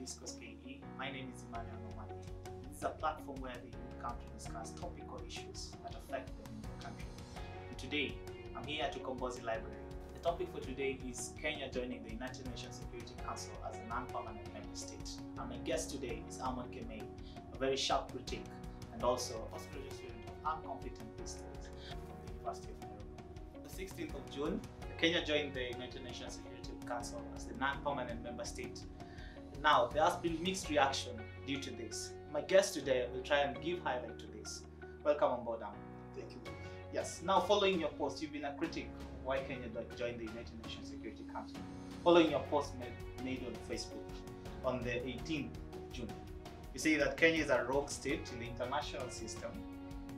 Discuss KE. My name is Emmanuel Mamadi. This is a platform where the youth come to discuss topical issues that affect them in the country. And today, I'm here at Ukombozi Library. The topic for today is Kenya joining the United Nations Security Council as a non-permanent member state. And my guest today is Amon Kemei, a very sharp critic and also a postgraduate student of armed conflict and peace studies from the University of Nairobi. The 16th of June, Kenya joined the United Nations Security Council as the non-permanent member state. Now, there has been mixed reaction due to this. My guest today will try and give highlight to this. Welcome on board, Amon. Thank you. Yes, now following your post, you've been a critic of why Kenya joined the United Nations Security Council. Following your post made on Facebook on the 18th of June. You say that Kenya is a rogue state in the international system.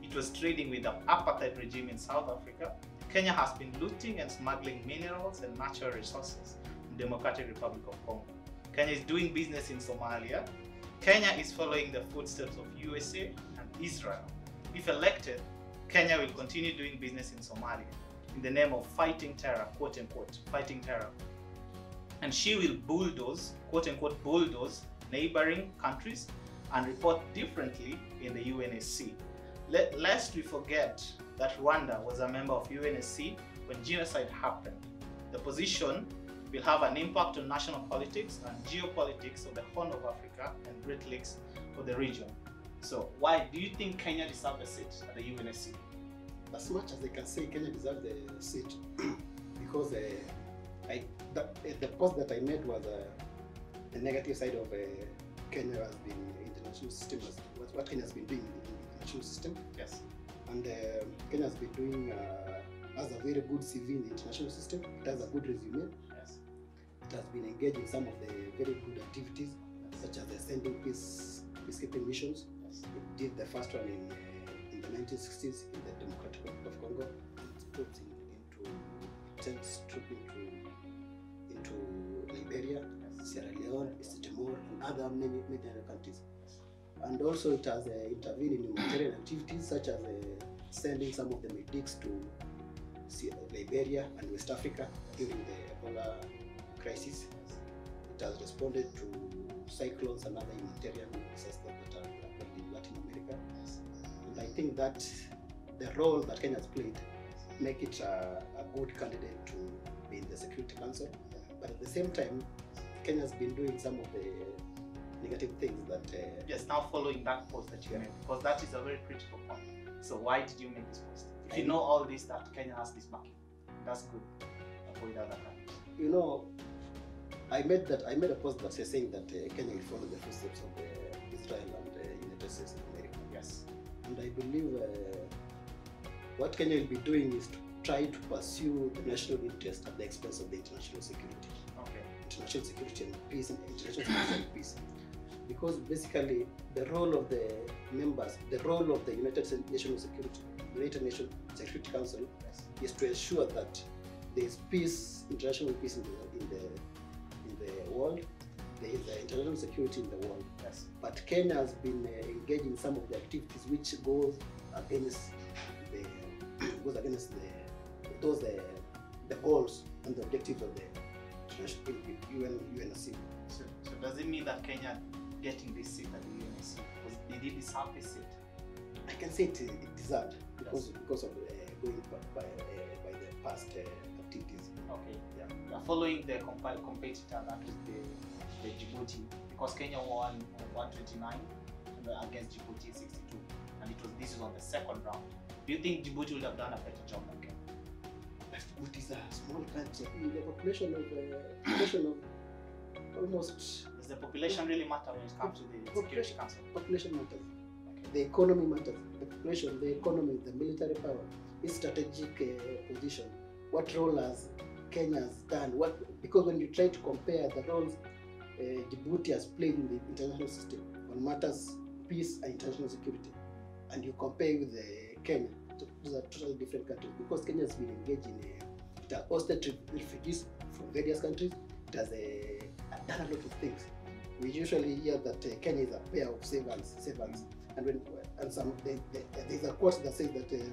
It was trading with the apartheid regime in South Africa. Kenya has been looting and smuggling minerals and natural resources in the Democratic Republic of Congo. Kenya is doing business in Somalia. Kenya is following the footsteps of USA and Israel. If elected, Kenya will continue doing business in Somalia in the name of fighting terror, quote unquote, fighting terror. And she will bulldoze, quote unquote, bulldoze neighboring countries and report differently in the UNSC. Lest we forget that Rwanda was a member of UNSC when genocide happened. The position will have an impact on national politics and geopolitics of the Horn of Africa and Great Lakes for the region. So why do you think Kenya deserves a seat at the UNSC? As much as I can say Kenya deserves the seat, because the post that I made was the negative side of Kenya has been in the international system, what Kenya has been doing in the international system. Yes. And Kenya has been doing has a very good CV in the international system. It has a good resume. Yes. It has been engaged in some of the very good activities, such as sending peacekeeping missions. Yes. It did the first one in the 1960s in the Democratic Republic of Congo. It put sent troops into Liberia, yes, Sierra Leone, East Timor, and other many other countries. And also it has intervened in humanitarian activities, such as sending some of the medics to Liberia and West Africa during the Ebola crisis. It has responded to cyclones and other humanitarian disasters that are happening in Latin America. And I think that the role that Kenya has played make it a good candidate to be in the Security Council. But at the same time, Kenya has been doing some of the negative things that... Yes, now following that post that you made, because that is a very critical point. So why did you make this post? If you know all this, that Kenya has this backing, that's good. Avoid other countries. You know, I made a post that says saying that Kenya will follow the footsteps of Israel and the United States of America. Yes. And I believe what Kenya will be doing is to try to pursue the national interest at the expense of the international security. Okay. International security and peace and international security and peace. Because basically the role of the members, the role of the United Nations Security Council, yes, is to ensure that there is peace, international peace in the world. There is international security in the world. Yes. But Kenya has been engaged in some of the activities which goes against the goals and the objectives of the UNSC. So does it mean that Kenya getting this seat at the UNSC, because they did deserve this seat? I can say it deserved because of going by the past activities. Okay. Yeah. Following the competitor, that was the Djibouti, because Kenya won 129 against Djibouti 62, and this was on the second round. Do you think Djibouti would have done a better job than Kenya? Djibouti is a small country with a population of almost. Does the population really matter when it comes to the Security Council? Population matters. Okay. The economy matters. The population, the economy, the military power, its strategic position. What role has Kenya has done? Because when you try to compare the roles Djibouti has played in the international system on matters peace and international security, and you compare with Kenya, those are totally different countries. Because Kenya has been engaged in it has hosted refugees from various countries. It has done a lot of things. We usually hear that Kenya is a pair of servants, and there's a quote that says that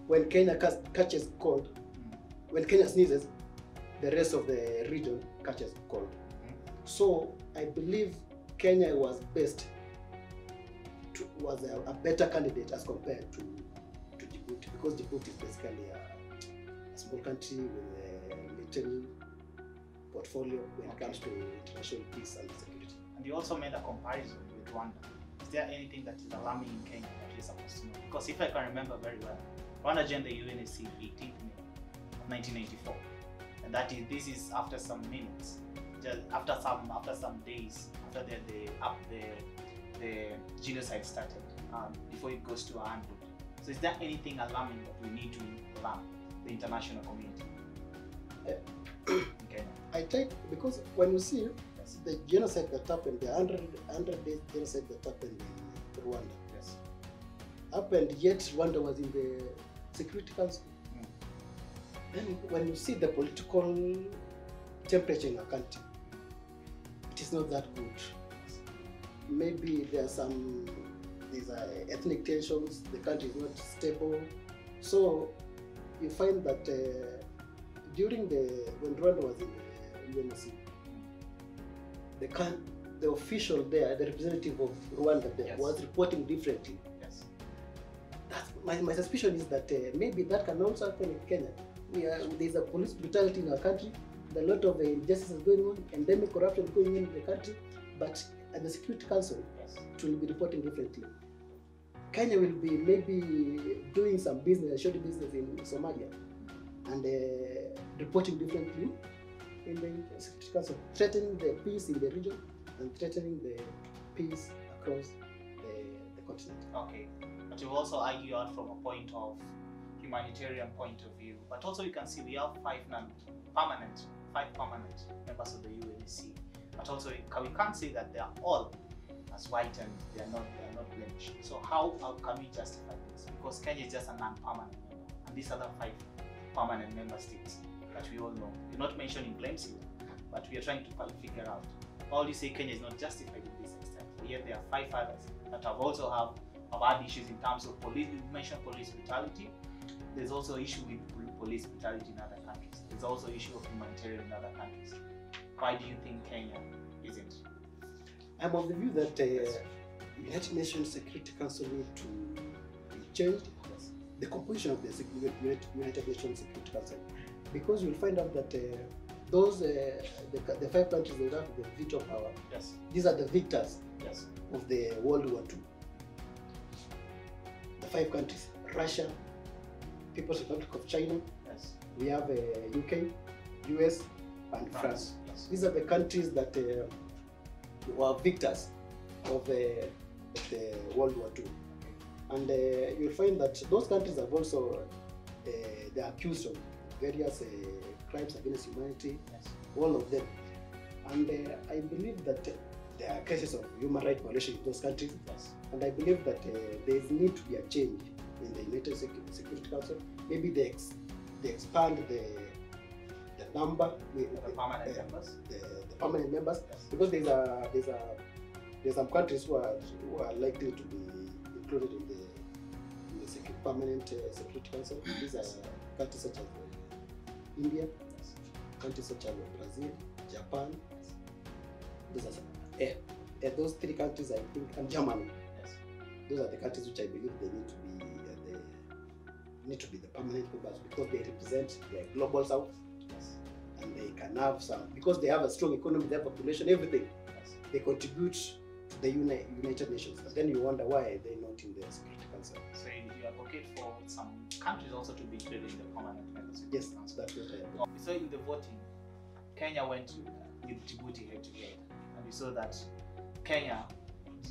when Kenya catches cold, when Kenya sneezes, the rest of the region catches cold. So I believe Kenya was was a better candidate as compared to Djibouti, because Djibouti is basically a small country with a little portfolio when it comes to international peace and security. And you also made a comparison with Rwanda. Is there anything that is alarming in Kenya that we're supposed to know? Because if I can remember very well, Rwanda joined the UNSC 18th May of 1984, and this is after some minutes, just after some days after the genocide started, before it goes to 100. So is there anything alarming that we need to alarm the international community in Kenya? I take, because when you see the genocide that happened, the 100 days genocide that happened in Rwanda, yes, happened, yet Rwanda was in the Security Council. Then when you see the political temperature in a country, it is not that good. Maybe there's ethnic tensions, the country is not stable. So you find that when Rwanda was in the UNSC, the official there, the representative of Rwanda there, yes, was reporting differently. Yes. That's my suspicion is that maybe that can also happen in Kenya. There's a police brutality in our country, a lot of injustice is going on, endemic corruption going on in the country, but at the Security Council, yes, it will be reporting differently. Kenya will be maybe doing some business, shady business in Somalia, and reporting differently in the Security Council, threatening the peace in the region and threatening the peace across the continent. Okay, but you also argue out from a point of humanitarian point of view, but also you can see we have five permanent members of the UNSC, but also we can't say that they are all as white and they are not blemished. So how can we justify this? Because Kenya is just a non-permanent member, and these other 5 permanent member states that we all know. You're not mentioning blames here, but we are trying to figure out. How do you say Kenya is not justified to this extent? Yet there are 5 others that have had issues in terms of police. You mentioned police brutality. There's also issue with police brutality in other countries. There's also issue of humanitarian in other countries. Why do you think Kenya isn't? I'm of the view that United Nations Security Council need to be changed. Yes. The composition of the United Nations Security Council, because you'll find out that those the 5 countries that have the veto power, yes, these are the victors, yes, of the World War II. The 5 countries: Russia, People's Republic of China, yes, we have UK, US, and France. Yes. These are the countries that were victors of the World War II. And you'll find that those countries have also, they are accused of various crimes against humanity, yes, all of them. And I believe that there are cases of human rights violation in those countries. yes, And I believe that there need to be a change in the United Security Council. Maybe they expand the number, the permanent members. The permanent members, Yes. because there's some countries who are likely to be included in the permanent Security Council. These are countries such as India, Yes. countries such as Brazil, Japan. Those 3 countries, I think, and Germany. Yes. Those are the countries which I believe they need to be the permanent members, because they represent the global south. Yes. And they can have some, because they have a strong economy, their population, everything. Yes. They contribute to the United Nations. And then you wonder why they're not in the Security Council. So you advocate for some countries also to be included in the permanent members. Yes, that's what I am. So in the voting, Kenya went with Djibouti head to head, and we saw that Kenya,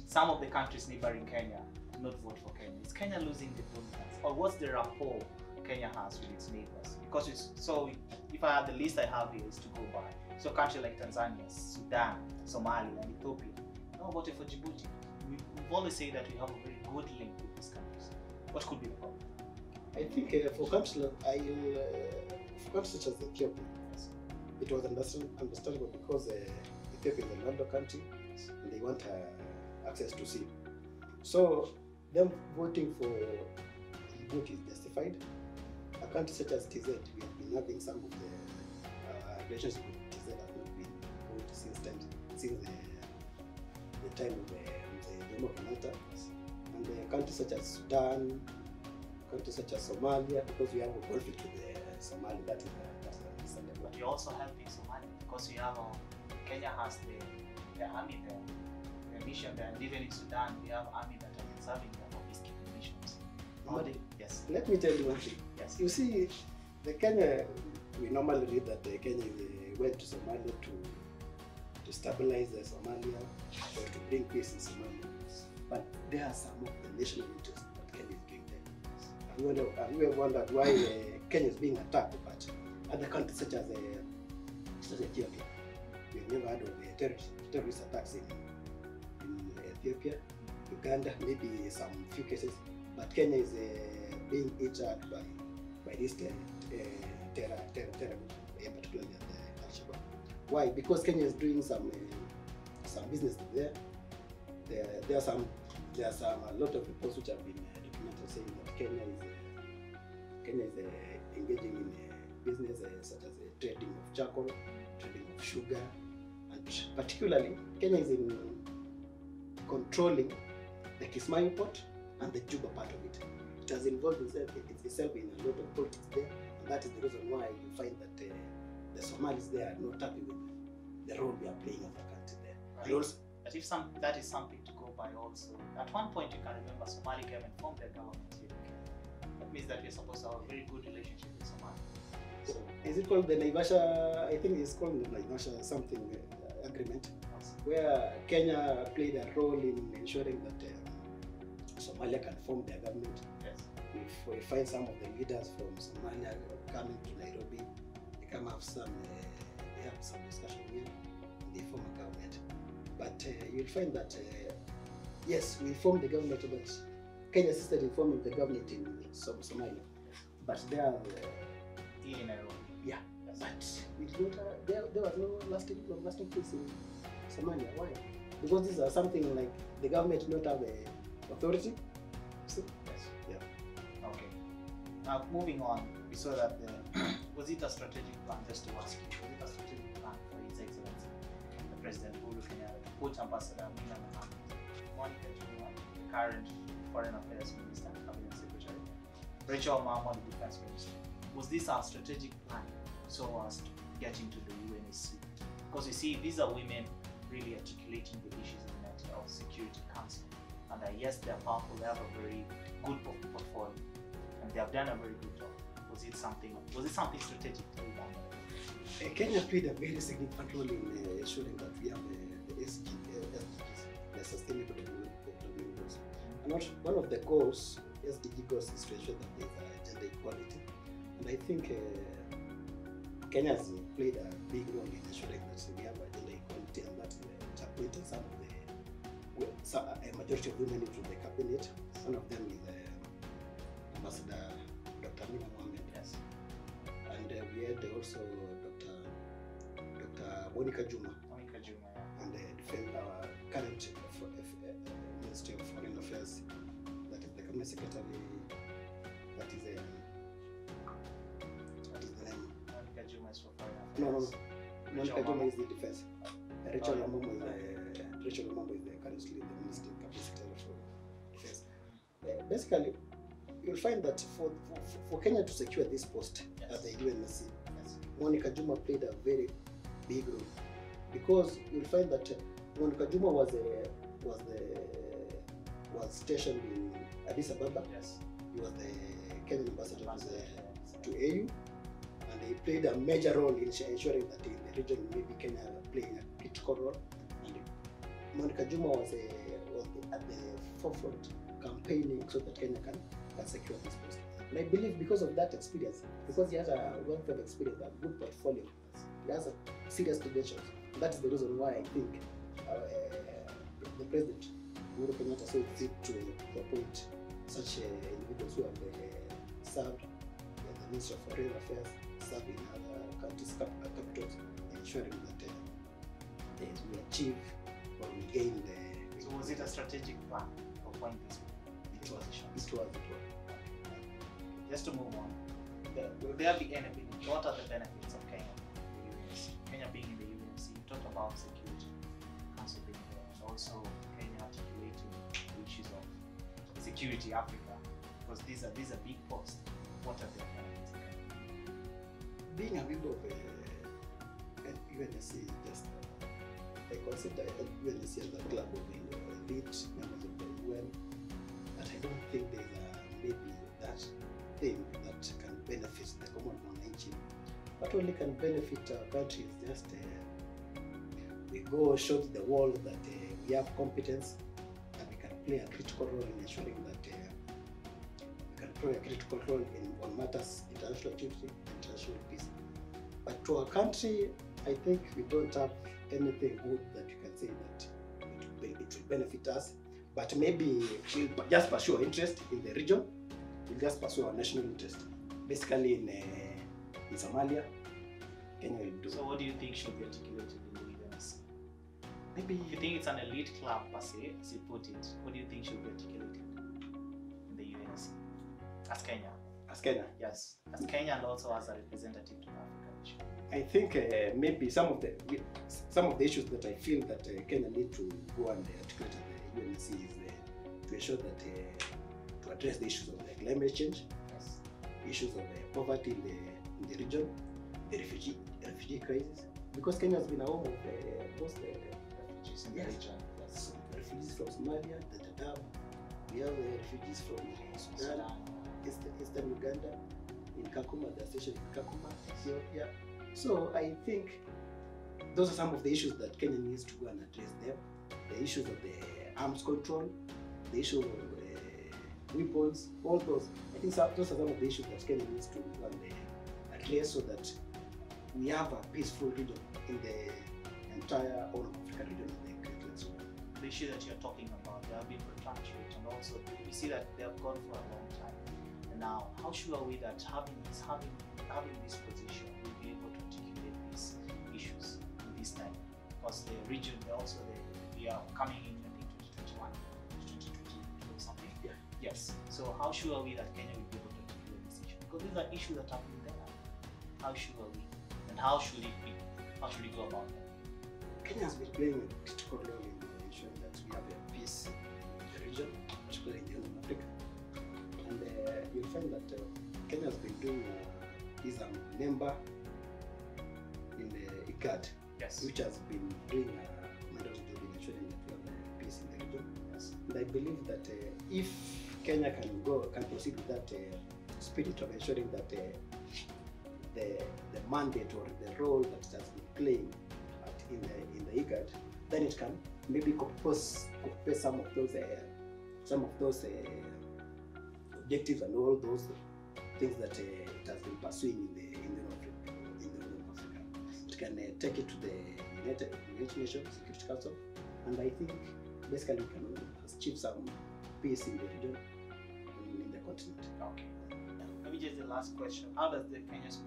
some of the countries neighboring Kenya, did not vote for Kenya. Is Kenya losing the dominance, or what's the rapport Kenya has with its neighbors? Because if I have the list I have here is to go by. So countries like Tanzania, Sudan, Somalia, and Ethiopia, no voted for Djibouti. We've always say that we have a very good link with these countries. What could be the problem? I think for countries such as Ethiopia, Yes. it was understandable, because Ethiopia is a landlocked country, Yes. and they want access to sea. So them voting for Djibouti is justified. A country such as TZ, we have been having some of the relationship with TZ has not been good since the the time of the Jomo Kenyatta, and countries such as Sudan, countries such as Somalia, because we have a conflict with Somalia. That is understandable. But you're also helping Somalia because you have Kenya has the army there, the mission there, and even in Sudan we have army that are serving there for peacekeeping missions. Yes. Let me tell you one thing. Yes. You see, the Kenya, we normally read that the Kenya went to Somalia to stabilize Somalia or to bring peace in Somalia. But there are some of the national interests that Kenya is doing there. Have you ever wondered why Kenya is being attacked, but other countries such as Ethiopia? We've never heard of terrorist attacks in Ethiopia, Uganda, maybe some few cases, but Kenya is being injured by this terror group, particularly at Al-Shabaab. Why? Because Kenya is doing some business there. There are a lot of reports which have been documented saying that Kenya is engaging in business such as trading of charcoal, trading of sugar, and particularly Kenya is in controlling the Kismayo port and the Juba part of it. It has involved itself in a lot of politics there, and that is the reason why you find that the Somalis there are not happy with the role we are playing as a country there. Right. Also, but if that is something to go by also. At one point you can remember Somalia came and formed their government here in Kenya. That means that we're supposed to have a very good relationship with Somalia. So, is it called the Naivasha? I think it's called the Naivasha something agreement, where Kenya played a role in ensuring that Somalia can form their government. yes. If we find some of the leaders from Somalia coming to Nairobi, they come have some discussion here, and they form a government. But you'll find that yes, we formed the government, but Kenya assisted in forming the government in Somalia. But they are In Nairobi. yeah. Yes. But we don't, there was no lasting peace in Somalia. Why? Because these are something like the government not have authority. So, Yes. yeah. Okay. Now moving on, we saw that was it a strategic plan, just to ask you, was it a strategic plan for His Excellency, the President Uhuru Kenyatta, to put Ambassador Monica Juma, the current Foreign Affairs Minister, Cabinet Secretary, Rachel Amon, the Defense Minister? Was this our strategic plan so as to get into the UNSC? Because you see, these are women really articulating the issues in the Security Council. And yes, they are powerful, they have a very good portfolio, and they have done a very good job. Was it something strategic to be done? Kenya played a very significant role in ensuring that we have the SDGs, the Sustainable Development Goals. And one of the goals, SDG goals, is to ensure that there is gender equality. And I think Kenya has played a big role in ensuring that we have gender equality, and that is appointing a majority of women into the cabinet. One of them is Ambassador Dr. Amina Mohammed. Yes. And we had also Dr. Monica Juma. Monica Juma, And our current Ministry of Foreign Affairs, that is the Cabinet Secretary, that is the name? Monica Juma is for Foreign No. Affairs. Monica Juma is the defense. Rachel Amamo is currently the Minister Cabinet Secretary for Defense. Basically, you'll find that for Kenya to secure this post at the UNSC, Monica Juma played a very big role, because you'll find that Monica Juma was stationed in Addis Ababa. Yes. He was the Kenyan ambassador to AU, and he played a major role in ensuring that in the region maybe Kenya playing a critical role. And Monica Juma was at the forefront campaigning so that Kenya can secure this post. And I believe because of that experience, because he has a wealth of experience, a good portfolio, he has a serious credentials. That is the reason why I think the President Uhuru Kenyatta saw fit to appoint such individuals who have served in the Ministry of Foreign Affairs, served in other countries' capitals, ensuring that we achieve or we gain the. So was it a strategic plan to appoint these positions? It was. Just to move on, will there be any? What are the benefits of Kenya? Kenya being in the UNSC, you talked about security council being there, and also Kenya articulating the issues of security Africa? Because these are big posts. What are their benefits? Being a member of UNSC is just, I consider UNSC as a club of elite members of the UN, but I don't think there's maybe that thing that can benefit the common man. What only can benefit our country is just we go show to the world that we have competence and we can play a critical role in ensuring that we can play a critical role on matters international security, international peace. But to our country, I think we don't have anything good that you can say that it will benefit us. But maybe we'll just pursue our interest in the region. We'll just pursue our national interest. Basically in Somalia, Kenya will do. So what do you think should be articulated in the UNSC? Maybe if you think it's an elite club per se, as you put it, what do you think should be articulated in the UNSC? As Kenya? As Kenya? Yes. As Kenya and also as a representative to the African issue. I think maybe some of the issues that I feel that Kenya need to go and articulate in the UNSC is to ensure that to address the issues of climate change, yes, issues of poverty in the region, the refugee crisis, because Kenya has been a home of most refugees in the region. Yes. Refugees from Somalia, the Dadaab, we have refugees from Sudan, Eastern Uganda, in Kakuma, the station in Kakuma, Ethiopia. So I think those are some of the issues that Kenya needs to go and address them. The issues of the arms control, the issue of weapons, all those. I think those are some of the issues that Kenya needs to go and address so that we have a peaceful region in the entire Horn of Africa region of the Great Lakes. The issue that you're talking about, they have been protracted, and also we see that they have gone for a long time. And now, how sure are we that having this position will be able to articulate these issues in this time? Because the region, we are coming in, I think, 2021, 2022 or something. Yeah. Yes. So how sure are we that Kenya will be able to articulate this issue? Because these are issues that have been there. How sure are we? And how should it be? How should we go about them? Kenya has been playing a critical role in ensuring that we have a peace in the region, particularly in the Horn of Africa. And you'll find that Kenya has been doing, is a member in the IGAD, yes, which has been doing a commendable job in ensuring that we have peace in the region. Yes. And I believe that if Kenya can proceed with that spirit of ensuring that the mandate or the role that it has been playing in the IGAD, then it can maybe compose some of those objectives and all those things that it has been pursuing in the Horn of Africa. It can take it to the United Nations Security Council, and I think basically we can achieve some peace in the region and in the continent. Okay. Maybe just the last question: how does the Kenya's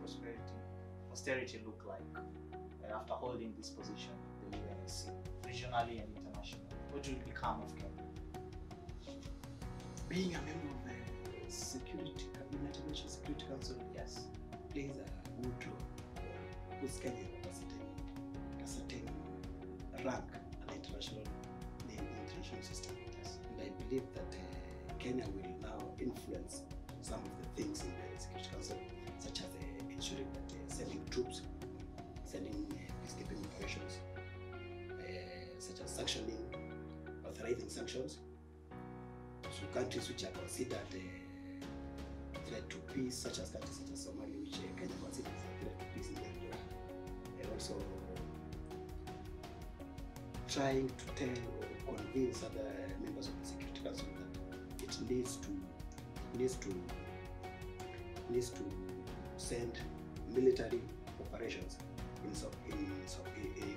austerity look like after holding this position, the UNSC, regionally and internationally? What will become of Kenya? Being a member of the United Nations Security Council, yes, plays a good role, puts Kenya at a certain rank in the international system. Yes. And I believe that Kenya will now influence some of the things in the Security Council, such as ensuring that sending troops, sending peacekeeping operations, such as sanctioning, authorizing sanctions to countries which are considered a threat to peace, such as countries such as Somalia, which Kenya considers a threat to peace in the region. And also trying to tell or convince other members of the Security Council that it needs to send military operations in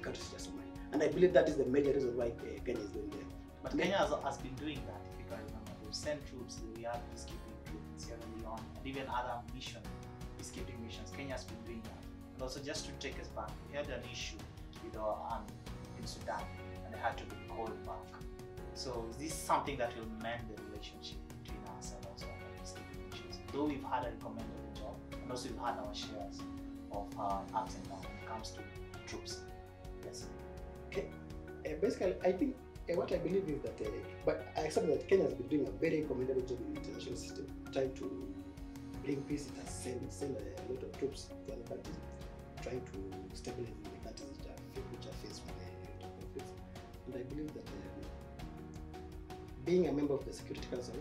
countries such as Somalia. And I believe that is the major reason why Kenya is doing that. But Kenya has been doing that, if you can remember. We've sent troops, we have peacekeeping troops in Sierra Leone, and even other peacekeeping missions. Kenya has been doing that. And also, just to take us back, we had an issue with our army in Sudan, and they had to be called back. So is this something that will mend the relationship between us and also other peacekeeping missions? Though we've had a recommended job, and also we've had our shares of ups and downs when it comes to troops. Yes. Okay. Basically, I think What I believe is that, but I accept that Kenya has been doing a very commendable job in the international system, trying to bring peace. It has sent a lot of troops to other countries, trying to stabilize the countries which are faced with the conflicts. And I believe that being a member of the Security Council,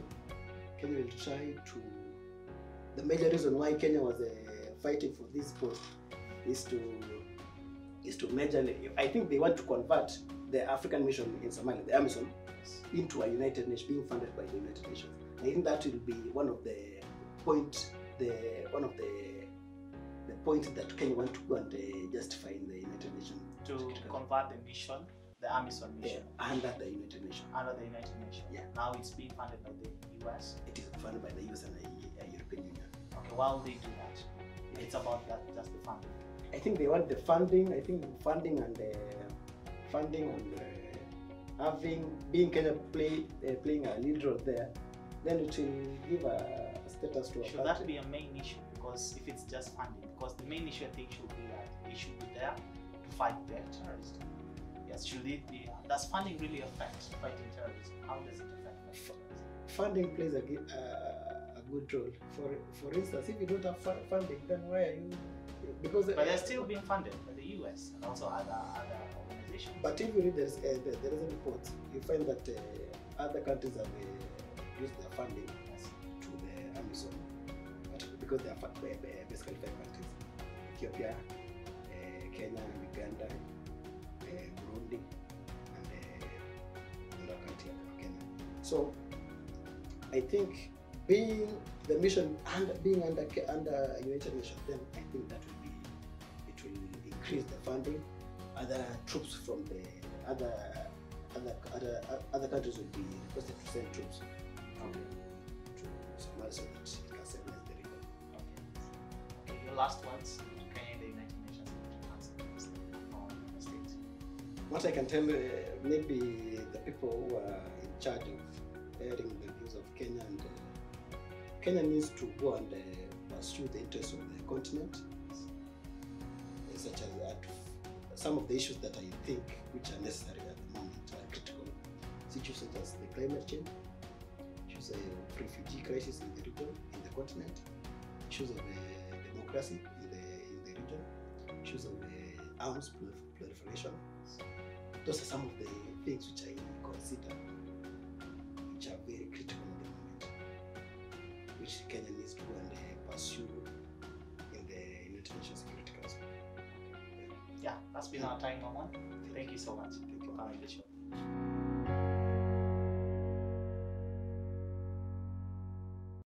Kenya will try to. The major reason why Kenya was fighting for this post is to majorly. I think they want to convert the African mission in Somalia, the Amazon, into a United Nations, being funded by the United Nations. I think that will be one of the points that Kenya want to go and justify in the United Nations. To convert the mission, the Amazon mission, under the United Nations. Under the United Nations. Yeah. Now it's being funded by the US. It is funded by the US and the European Union. Okay, why will they do that? It's about that, just the funding. I think they want the funding. I think funding and being Kenya playing a lead role there, then it will give a status to. Should that be a main issue? Because if it's just funding, because the main issue I think should be that they should be there to fight the terrorists. Yes, should it be? Does funding really affect fighting terrorism? How does it affect? Funding plays a good role. For instance, if you don't have funding, then why are you? Because but they're still being funded by the US and also other organizations. But if you read the recent reports, you find that other countries have used their funding to the Amazon, because they are basically 5 countries: Ethiopia, Kenya, Uganda, Burundi, and another country of Kenya. So I think being the mission and being under United Nations, then I think that it will increase the funding. Other troops from the other countries will be requested to send troops to Somalia so that it can stabilize the region. Okay. Your last words to Kenya, the United Nations States. What I can tell maybe the people who are in charge of airing the views of Kenya, and Kenya needs to go and pursue the interests of the continent, such as some of the issues that I think which are necessary at the moment are critical. Issues such as the climate change, issues of refugee crisis in the region, in the continent, issues of democracy in the region, issues of arms proliferation. Those are some of the things which I consider which are very critical at the moment, which Kenya needs to go and pursue in the United Nations Security Council. Yeah, that's been our time, Amon. Thank you so much. Thank you for coming to the show.